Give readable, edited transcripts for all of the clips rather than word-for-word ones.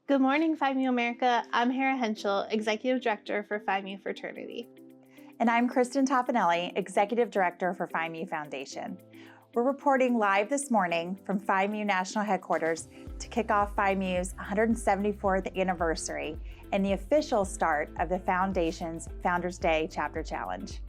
Good morning, Phi Mu America. I'm Hera Henschel, Executive Director for Phi Mu Fraternity. And I'm Kristen Tofanelli, Executive Director for Phi Mu Foundation. We're reporting live this morning from Phi Mu National Headquarters to kick off Phi Mu's 174th anniversary and the official start of the Foundation's Founders Day Chapter Challenge.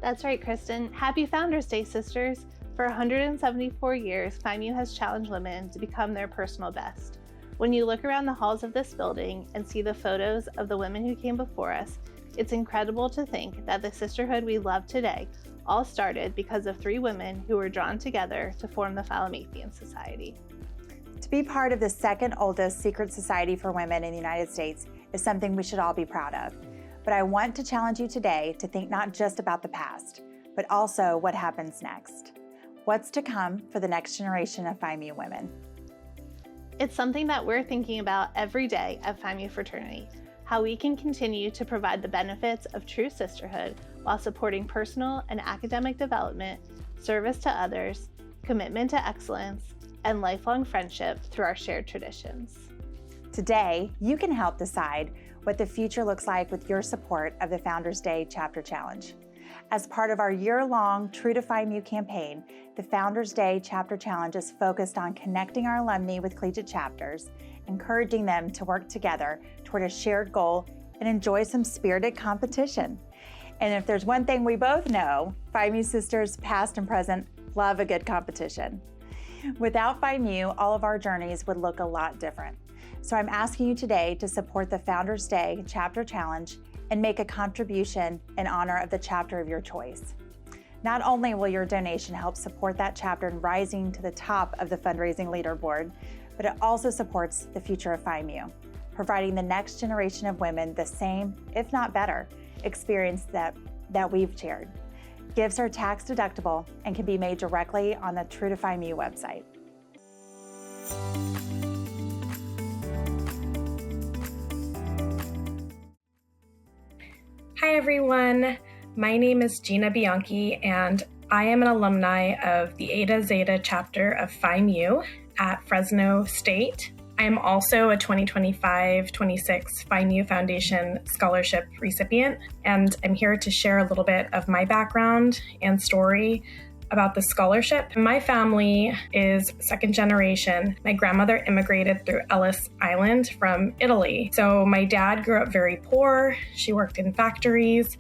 That's right, Kristen. Happy Founders Day, sisters. For 174 years, Phi Mu has challenged women to become their personal best. When you look around the halls of this building and see the photos of the women who came before us, it's incredible to think that the sisterhood we love today all started because of three women who were drawn together to form the Philomathian Society. To be part of the second oldest secret society for women in the United States is something we should all be proud of. But I want to challenge you today to think not just about the past, but also what happens next. What's to come for the next generation of Phi Mu women? It's something that we're thinking about every day at Phi Mu Fraternity, how we can continue to provide the benefits of true sisterhood while supporting personal and academic development, service to others, commitment to excellence, and lifelong friendship through our shared traditions. Today, you can help decide what the future looks like with your support of the Founders Day Chapter Challenge. As part of our year-long True to Phi Mu campaign, the Founders Day Chapter Challenge is focused on connecting our alumni with collegiate chapters, encouraging them to work together toward a shared goal and enjoy some spirited competition. And if there's one thing we both know, Phi Mu sisters, past and present, love a good competition. Without Phi Mu, all of our journeys would look a lot different. So I'm asking you today to support the Founders Day Chapter Challenge and make a contribution in honor of the chapter of your choice. Not only will your donation help support that chapter in rising to the top of the fundraising leaderboard, but it also supports the future of Phi Mu, providing the next generation of women the same, if not better, experience that we've shared. Gifts are tax deductible and can be made directly on the True to Phi Mu website. Hi everyone, my name is Gina Bianchi and I am an alumni of the Eta Zeta chapter of Phi Mu at Fresno State. I am also a 2025-26 Phi Mu Foundation scholarship recipient, and I'm here to share a little bit of my background and story about the scholarship. My family is second generation. My grandmother immigrated through Ellis Island from Italy. So my dad grew up very poor. She worked in factories,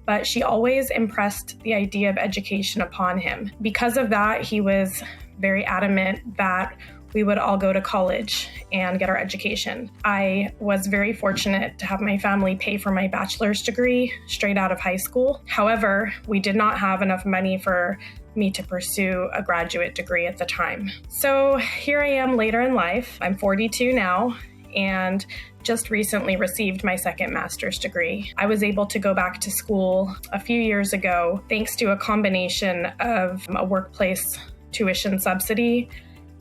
but she always impressed the idea of education upon him. Because of that, he was very adamant that we would all go to college and get our education. I was very fortunate to have my family pay for my bachelor's degree straight out of high school. However, we did not have enough money for me to pursue a graduate degree at the time. So here I am later in life. I'm 42 now and just recently received my second master's degree. I was able to go back to school a few years ago thanks to a combination of a workplace tuition subsidy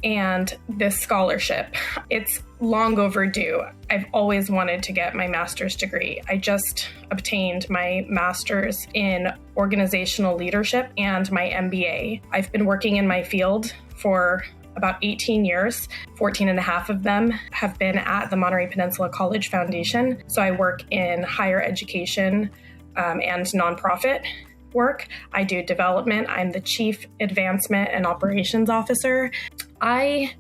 and this scholarship. It's long overdue. I've always wanted to get my master's degree. I just obtained my master's in organizational leadership and my MBA. I've been working in my field for about 18 years. 14 and a half of them have been at the Monterey Peninsula College Foundation. So I work in higher education and nonprofit work. I do development. I'm the Chief Advancement and Operations Officer. I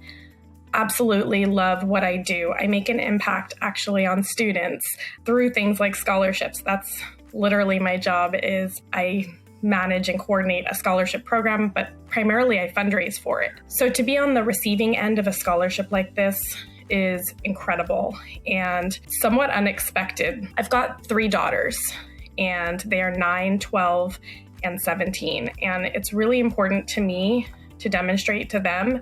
absolutely love what I do. I make an impact actually on students through things like scholarships. That's literally my job. Is I manage and coordinate a scholarship program, but primarily I fundraise for it. So to be on the receiving end of a scholarship like this is incredible and somewhat unexpected. I've got three daughters and they are 9, 12, and 17. And it's really important to me to demonstrate to them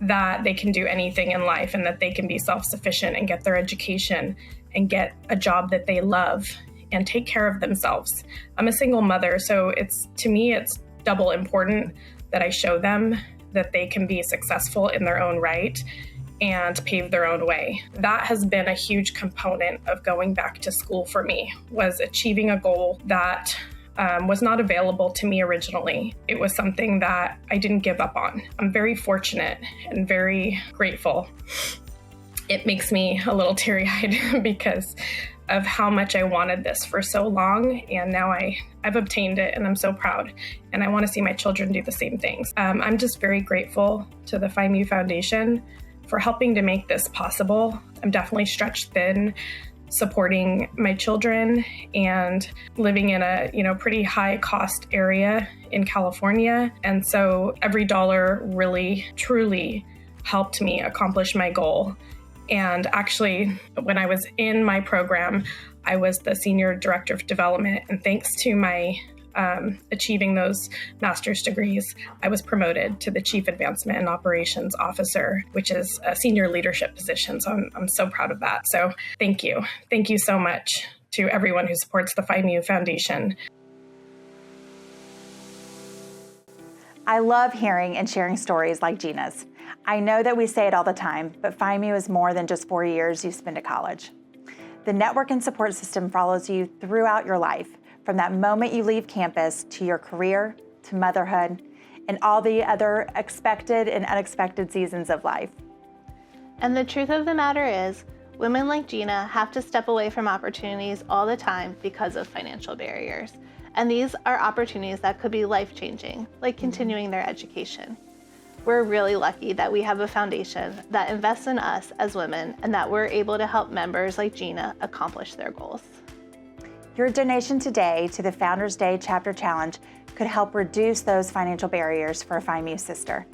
that they can do anything in life and that they can be self-sufficient and get their education and get a job that they love and take care of themselves. I'm a single mother, so to me, it's double important that I show them that they can be successful in their own right and pave their own way. That has been a huge component of going back to school for me, was achieving a goal that was not available to me originally. It was something that I didn't give up on. I'm very fortunate and very grateful. it makes me a little teary-eyed because of how much I wanted this for so long, and now I've obtained it, and I'm so proud, and I want to see my children do the same things. I'm just very grateful to the Phi Mu Foundation for helping to make this possible. I'm definitely stretched thin supporting my children and living in a pretty high cost area in California, and so every dollar really truly helped me accomplish my goal. And actually, when I was in my program, I was the Senior Director of Development. And thanks to my achieving those master's degrees, I was promoted to the Chief Advancement and Operations Officer, which is a senior leadership position. So I'm so proud of that. So thank you. Thank you so much to everyone who supports the Phi Mu Foundation. I love hearing and sharing stories like Gina's. I know that we say it all the time, but Phi Mu is more than just 4 years you spend at college. The network and support system follows you throughout your life, from that moment you leave campus to your career, to motherhood, and all the other expected and unexpected seasons of life. And the truth of the matter is, women like Gina have to step away from opportunities all the time because of financial barriers. And these are opportunities that could be life-changing, like continuing their education. We're really lucky that we have a foundation that invests in us as women and that we're able to help members like Gina accomplish their goals. Your donation today to the Founders Day Chapter Challenge could help reduce those financial barriers for a Phi Mu sister.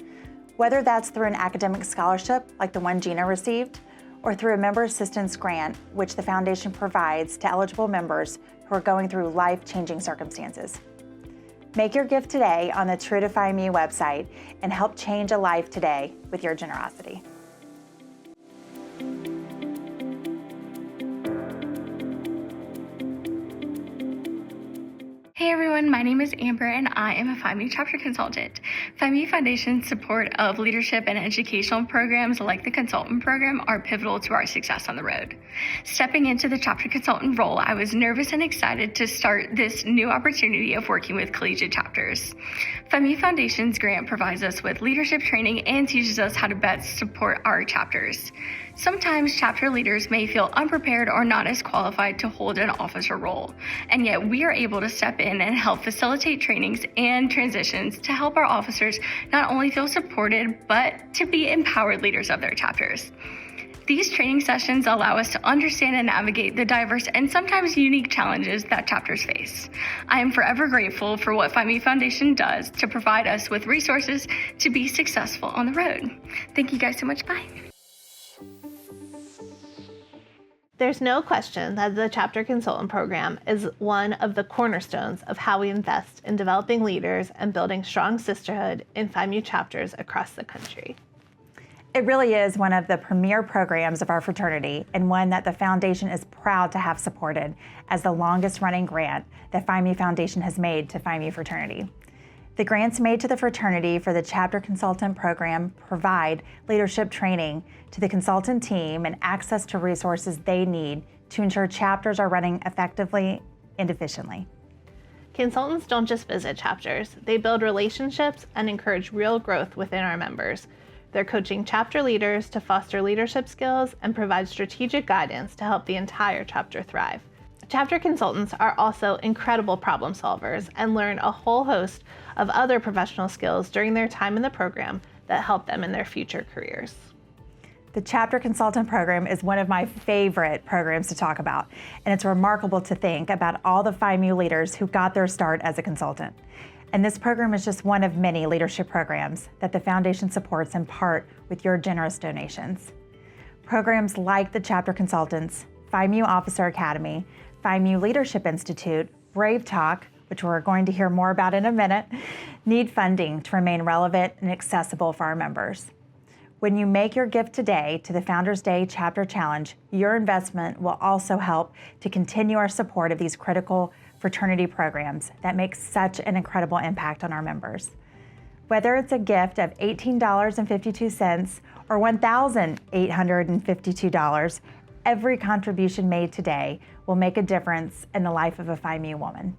Whether that's through an academic scholarship like the one Gina received, or through a member assistance grant, which the foundation provides to eligible members who are going through life-changing circumstances. Make your gift today on the True to Phi Mu website and help change a life today with your generosity. Hey everyone, my name is Amber and I am a Phi Mu chapter consultant. Phi Mu Foundation's support of leadership and educational programs like the consultant program are pivotal to our success on the road. Stepping into the chapter consultant role, I was nervous and excited to start this new opportunity of working with collegiate chapters. Phi Mu Foundation's grant provides us with leadership training and teaches us how to best support our chapters. Sometimes chapter leaders may feel unprepared or not as qualified to hold an officer role, and yet we are able to step in and help facilitate trainings and transitions to help our officers not only feel supported, but to be empowered leaders of their chapters. These training sessions allow us to understand and navigate the diverse and sometimes unique challenges that chapters face. I am forever grateful for what Phi Mu Foundation does to provide us with resources to be successful on the road. Thank you guys so much. Bye. There's no question that the Chapter Consultant Program is one of the cornerstones of how we invest in developing leaders and building strong sisterhood in Phi Mu chapters across the country. It really is one of the premier programs of our fraternity and one that the foundation is proud to have supported as the longest running grant that Phi Mu Foundation has made to Phi Mu fraternity. The grants made to the fraternity for the Chapter Consultant Program provide leadership training to the consultant team and access to resources they need to ensure chapters are running effectively and efficiently. Consultants don't just visit chapters, they build relationships and encourage real growth within our members. They're coaching chapter leaders to foster leadership skills and provide strategic guidance to help the entire chapter thrive. Chapter consultants are also incredible problem solvers and learn a whole host of other professional skills during their time in the program that help them in their future careers. The Chapter Consultant Program is one of my favorite programs to talk about, and it's remarkable to think about all the Phi Mu leaders who got their start as a consultant. And this program is just one of many leadership programs that the foundation supports in part with your generous donations. Programs like the Chapter Consultants, Phi Mu Officer Academy, Phi Mu Leadership Institute, Brave Talk, which we're going to hear more about in a minute, need funding to remain relevant and accessible for our members. When you make your gift today to the Founders Day Chapter Challenge, your investment will also help to continue our support of these critical fraternity programs that make such an incredible impact on our members. Whether it's a gift of $18.52 or $1,852, every contribution made today will make a difference in the life of a Phi Mu woman.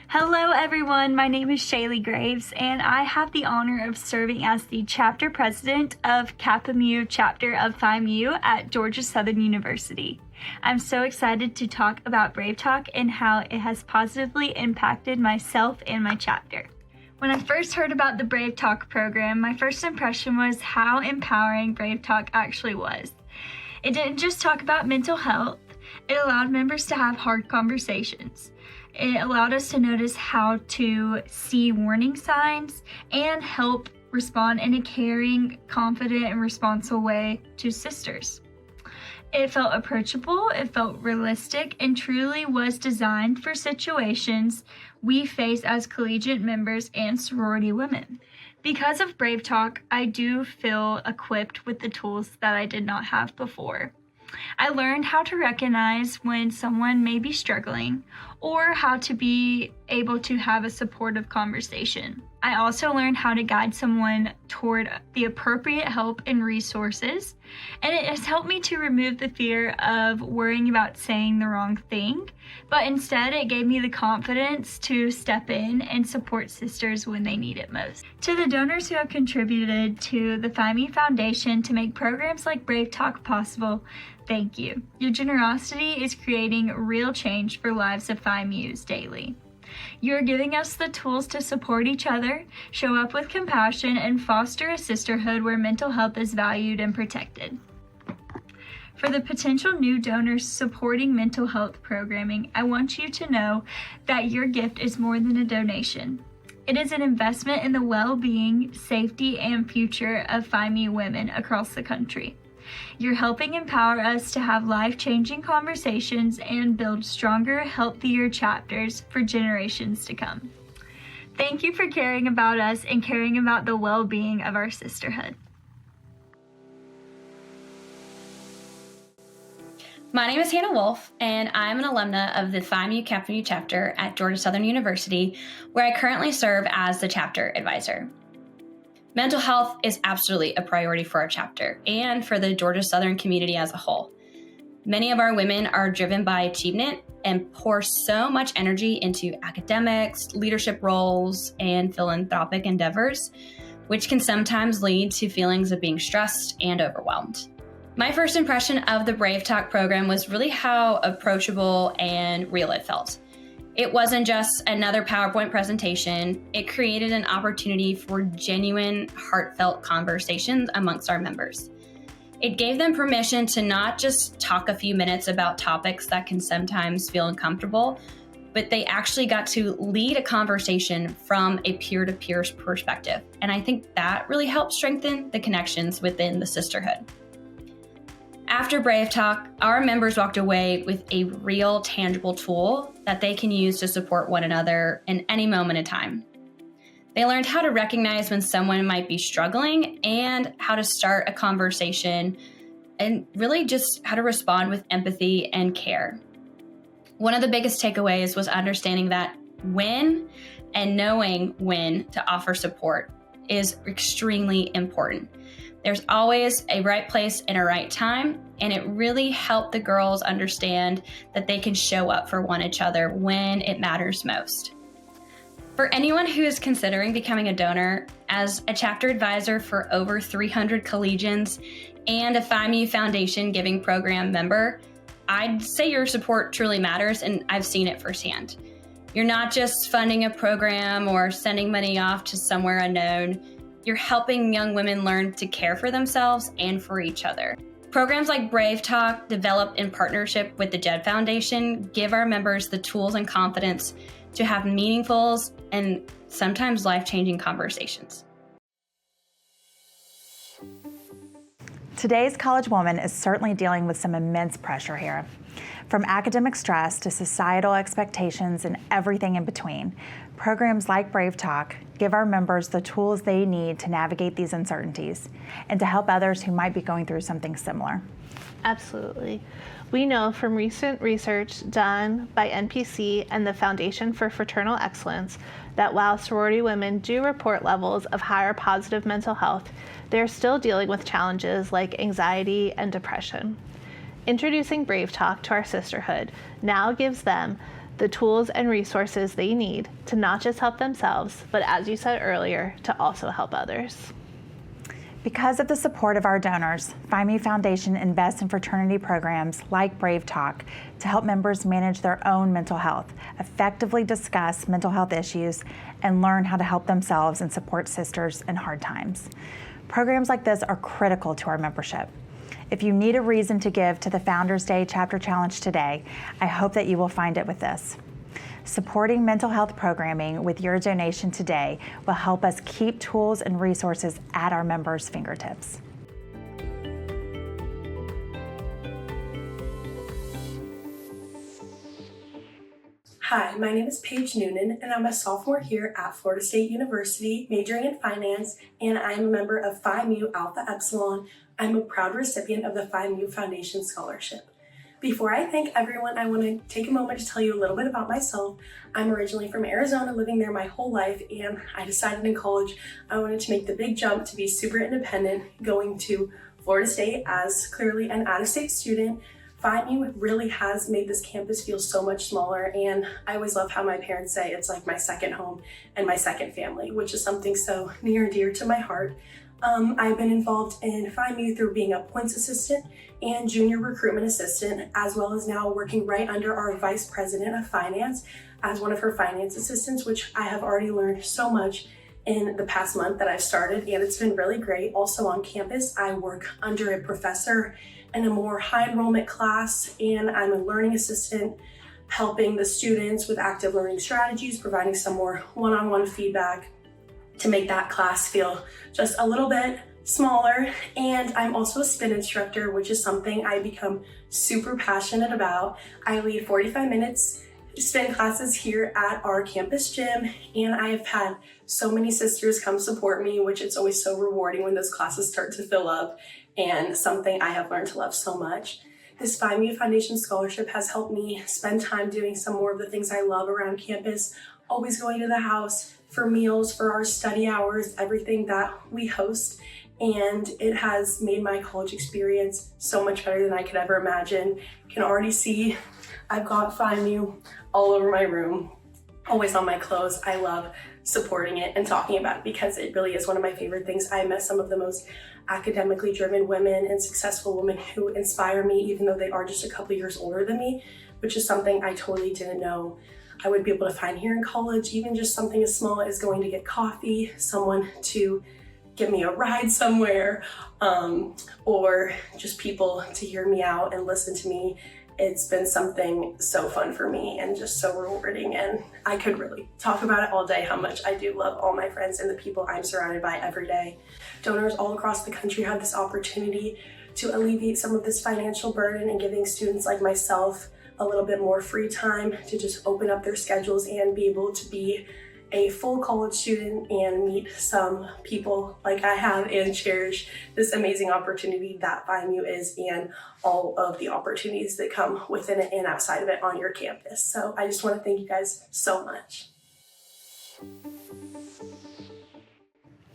Hello everyone, my name is Shaylee Graves and I have the honor of serving as the chapter president of Kappa Mu chapter of Phi Mu at Georgia Southern University. I'm so excited to talk about Brave Talk and how it has positively impacted myself and my chapter. When I first heard about the Brave Talk program, my first impression was how empowering Brave Talk actually was. It didn't just talk about mental health, it allowed members to have hard conversations. It allowed us to notice how to see warning signs and help respond in a caring, confident, and responsible way to sisters. It felt approachable, it felt realistic, and truly was designed for situations we face as collegiate members and sorority women. Because of Brave Talk, I do feel equipped with the tools that I did not have before. I learned how to recognize when someone may be struggling or how to be able to have a supportive conversation. I also learned how to guide someone toward the appropriate help and resources, and it has helped me to remove the fear of worrying about saying the wrong thing, but instead it gave me the confidence to step in and support sisters when they need it most. To the donors who have contributed to the Phi Mu Foundation to make programs like Brave Talk possible, thank you. Your generosity is creating real change for lives of Phi Mu's daily. You're giving us the tools to support each other, show up with compassion, and foster a sisterhood where mental health is valued and protected. For the potential new donors supporting mental health programming, I want you to know that your gift is more than a donation. It is an investment in the well-being, safety, and future of Phi Mu women across the country. You're helping empower us to have life-changing conversations and build stronger, healthier chapters for generations to come. Thank you for caring about us and caring about the well-being of our sisterhood. My name is Hannah Wolf, and I'm an alumna of the Phi Mu Kappa Mu chapter at Georgia Southern University, where I currently serve as the chapter advisor. Mental health is absolutely a priority for our chapter and for the Georgia Southern community as a whole. Many of our women are driven by achievement and pour so much energy into academics, leadership roles, and philanthropic endeavors, which can sometimes lead to feelings of being stressed and overwhelmed. My first impression of the Brave Talk program was really how approachable and real it felt. It wasn't just another PowerPoint presentation. It created an opportunity for genuine, heartfelt conversations amongst our members. It gave them permission to not just talk a few minutes about topics that can sometimes feel uncomfortable, but they actually got to lead a conversation from a peer-to-peer perspective. And I think that really helped strengthen the connections within the sisterhood. After Brave Talk, our members walked away with a real, tangible tool that they can use to support one another in any moment in time. They learned how to recognize when someone might be struggling and how to start a conversation and really just how to respond with empathy and care. One of the biggest takeaways was understanding that when and knowing when to offer support is extremely important. There's always a right place and a right time, and it really helped the girls understand that they can show up for one another when it matters most. For anyone who is considering becoming a donor, as a chapter advisor for over 300 collegians and a Phi Mu Foundation Giving Program member, I'd say your support truly matters, and I've seen it firsthand. You're not just funding a program or sending money off to somewhere unknown. You're helping young women learn to care for themselves and for each other. Programs like Brave Talk, developed in partnership with the Jed Foundation, give our members the tools and confidence to have meaningful and sometimes life-changing conversations. Today's college woman is certainly dealing with some immense pressure here. From academic stress to societal expectations and everything in between, programs like Brave Talk give our members the tools they need to navigate these uncertainties and to help others who might be going through something similar. Absolutely. We know from recent research done by NPC and the Foundation for Fraternal Excellence that while sorority women do report levels of higher positive mental health, they're still dealing with challenges like anxiety and depression. Introducing Brave Talk to our sisterhood now gives them the tools and resources they need to not just help themselves, but as you said earlier, to also help others. Because of the support of our donors, Phi Mu Foundation invests in fraternity programs like Brave Talk to help members manage their own mental health, effectively discuss mental health issues, and learn how to help themselves and support sisters in hard times. Programs like this are critical to our membership. If you need a reason to give to the Founders Day Chapter Challenge today, I hope that you will find it with this. Supporting mental health programming with your donation today will help us keep tools and resources at our members' fingertips. Hi, my name is Paige Noonan, and I'm a sophomore here at Florida State University, majoring in finance, and I'm a member of Phi Mu Alpha Epsilon. I'm a proud recipient of the Phi Mu Foundation Scholarship. Before I thank everyone, I want to take a moment to tell you a little bit about myself. I'm originally from Arizona, living there my whole life, and I decided in college I wanted to make the big jump to be super independent, going to Florida State as clearly an out-of-state student. Phi Mu really has made this campus feel so much smaller, and I always love how my parents say it's like my second home and my second family, which is something so near and dear to my heart. I've been involved in Phi Mu through being a points assistant and junior recruitment assistant, as well as now working right under our vice president of finance as one of her finance assistants, which I have already learned so much in the past month that I've started, and it's been really great. Also on campus, I work under a professor in a more high enrollment class, and I'm a learning assistant helping the students with active learning strategies, providing some more one-on-one feedback to make that class feel just a little bit smaller. And I'm also a spin instructor, which is something I become super passionate about. I lead 45 minutes spin classes here at our campus gym, and I have had so many sisters come support me, which it's always so rewarding when those classes start to fill up, and something I have learned to love so much. This Phi Mu Foundation scholarship has helped me spend time doing some more of the things I love around campus, always going to the house for meals, for our study hours, everything that we host. And it has made my college experience so much better than I could ever imagine. You can already see I've got Phi Mu all over my room, always on my clothes. I love supporting it and talking about it because it really is one of my favorite things. I met some of the most academically driven women and successful women who inspire me, even though they are just a couple years older than me, which is something I totally didn't know I would be able to find here in college. Even just something as small as going to get coffee, someone to give me a ride somewhere, or just people to hear me out and listen to me. It's been something so fun for me and just so rewarding, and I could really talk about it all day, how much I do love all my friends and the people I'm surrounded by every day. Donors all across the country have this opportunity to alleviate some of this financial burden and giving students like myself a little bit more free time to just open up their schedules and be able to be a full college student and meet some people like I have and cherish this amazing opportunity that Phi Mu is and all of the opportunities that come within it and outside of it on your campus. So I just want to thank you guys so much.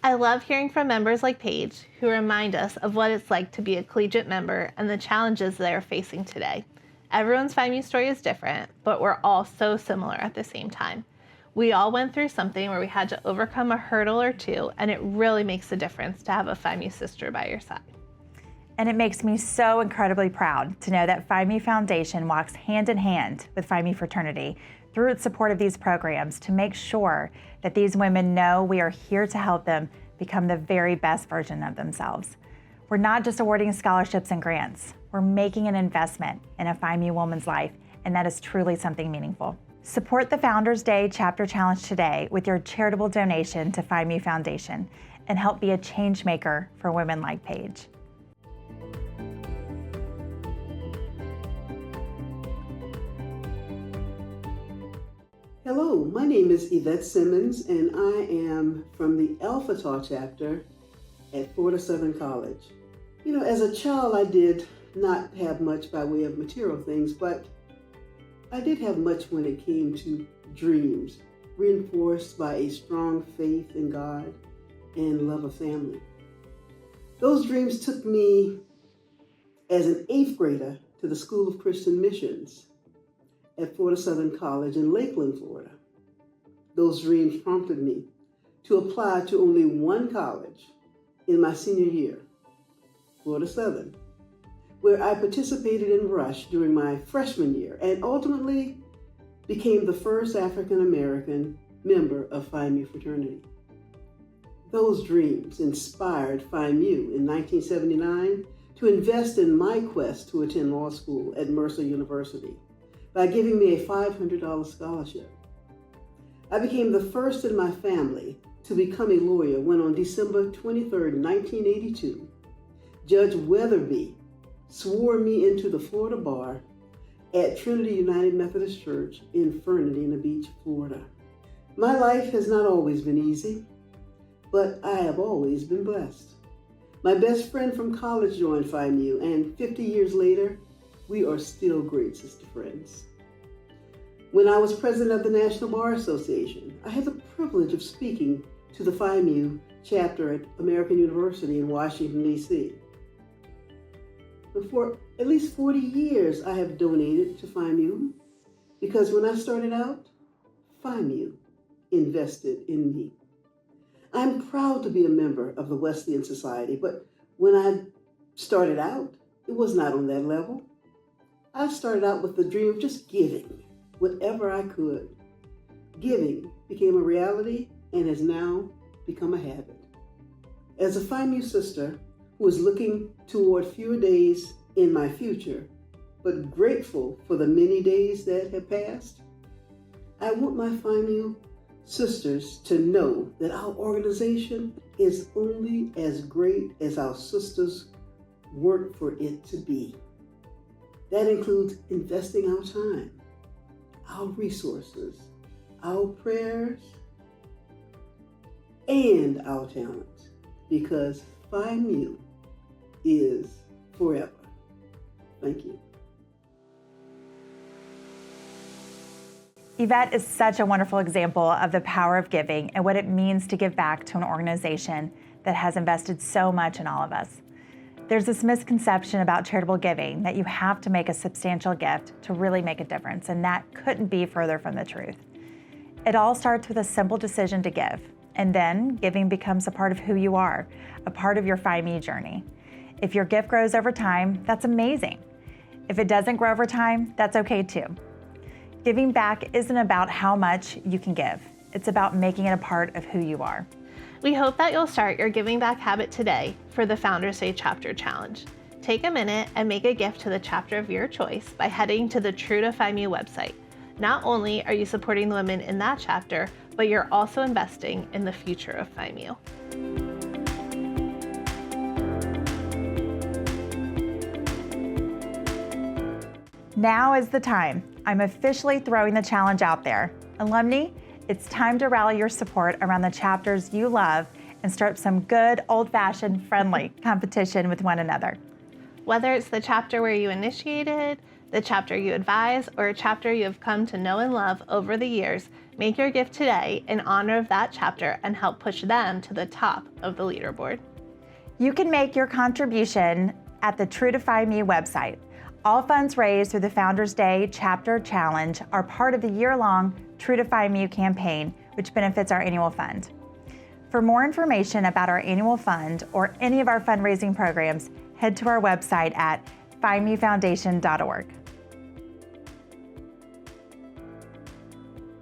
I love hearing from members like Paige who remind us of what it's like to be a collegiate member and the challenges they are facing today. Everyone's Phi Mu story is different, but we're all so similar at the same time. We all went through something where we had to overcome a hurdle or two, and it really makes a difference to have a Phi Mu sister by your side. And it makes me so incredibly proud to know that Phi Mu Foundation walks hand in hand with Phi Mu Fraternity through its support of these programs to make sure that these women know we are here to help them become the very best version of themselves. We're not just awarding scholarships and grants, we're making an investment in a Phi Mu woman's life, and that is truly something meaningful. Support the Founders Day Chapter Challenge today with your charitable donation to Phi Mu Foundation and help be a change maker for women like Paige. Hello, my name is Yvette Simmons, and I am from the Alpha Tau chapter at Florida Southern College. You know, as a child, I did not have much by way of material things, but I did have much when it came to dreams, reinforced by a strong faith in God and love of family. Those dreams took me as an 8th grader to the School of Christian Missions. at Florida Southern College in Lakeland, Florida. Those dreams prompted me to apply to only one college in my senior year, Florida Southern, where I participated in Rush during my freshman year and ultimately became the first African American member of Phi Mu fraternity. Those dreams inspired Phi Mu in 1979 to invest in my quest to attend law school at Mercer University by giving me a $500 scholarship. I became the first in my family to become a lawyer when on December 23, 1982, Judge Weatherby swore me into the Florida bar at Trinity United Methodist Church in Fernandina Beach, Florida. My life has not always been easy, but I have always been blessed. My best friend from college joined Phi Mu, and 50 years later, we are still great sister friends. When I was president of the National Bar Association, I had the privilege of speaking to the Phi Mu chapter at American University in Washington, D.C. For at least 40 years, I have donated to Phi Mu because when I started out, Phi Mu invested in me. I'm proud to be a member of the Wesleyan Society, but when I started out, it was not on that level. I started out with the dream of just giving whatever I could. Giving became a reality and has now become a habit. As a Phi Mu sister who is looking toward fewer days in my future, but grateful for the many days that have passed, I want my Phi Mu sisters to know that our organization is only as great as our sisters work for it to be. That includes investing our time, our resources, our prayers, and our talents, because Phi Mu is forever. Thank you. Yvette is such a wonderful example of the power of giving and what it means to give back to an organization that has invested so much in all of us. There's this misconception about charitable giving that you have to make a substantial gift to really make a difference, and that couldn't be further from the truth. It all starts with a simple decision to give, and then giving becomes a part of who you are, a part of your Phi Mu journey. If your gift grows over time, that's amazing. If it doesn't grow over time, that's okay too. Giving back isn't about how much you can give. It's about making it a part of who you are. We hope that you'll start your giving back habit today for the Founders Day Chapter Challenge. Take a minute and make a gift to the chapter of your choice by heading to the True to Phi Mu website. Not only are you supporting the women in that chapter, but you're also investing in the future of Phi Mu. Now is the time. I'm officially throwing the challenge out there. Alumni, it's time to rally your support around the chapters you love and start some good, old-fashioned, friendly competition with one another. Whether it's the chapter where you initiated, the chapter you advise, or a chapter you have come to know and love over the years, make your gift today in honor of that chapter and help push them to the top of the leaderboard. You can make your contribution at the True to Phi Mu website. All funds raised through the Founders Day Chapter Challenge are part of the year-long True to Phi Mu campaign, which benefits our annual fund. For more information about our annual fund or any of our fundraising programs, head to our website at phimufoundation.org.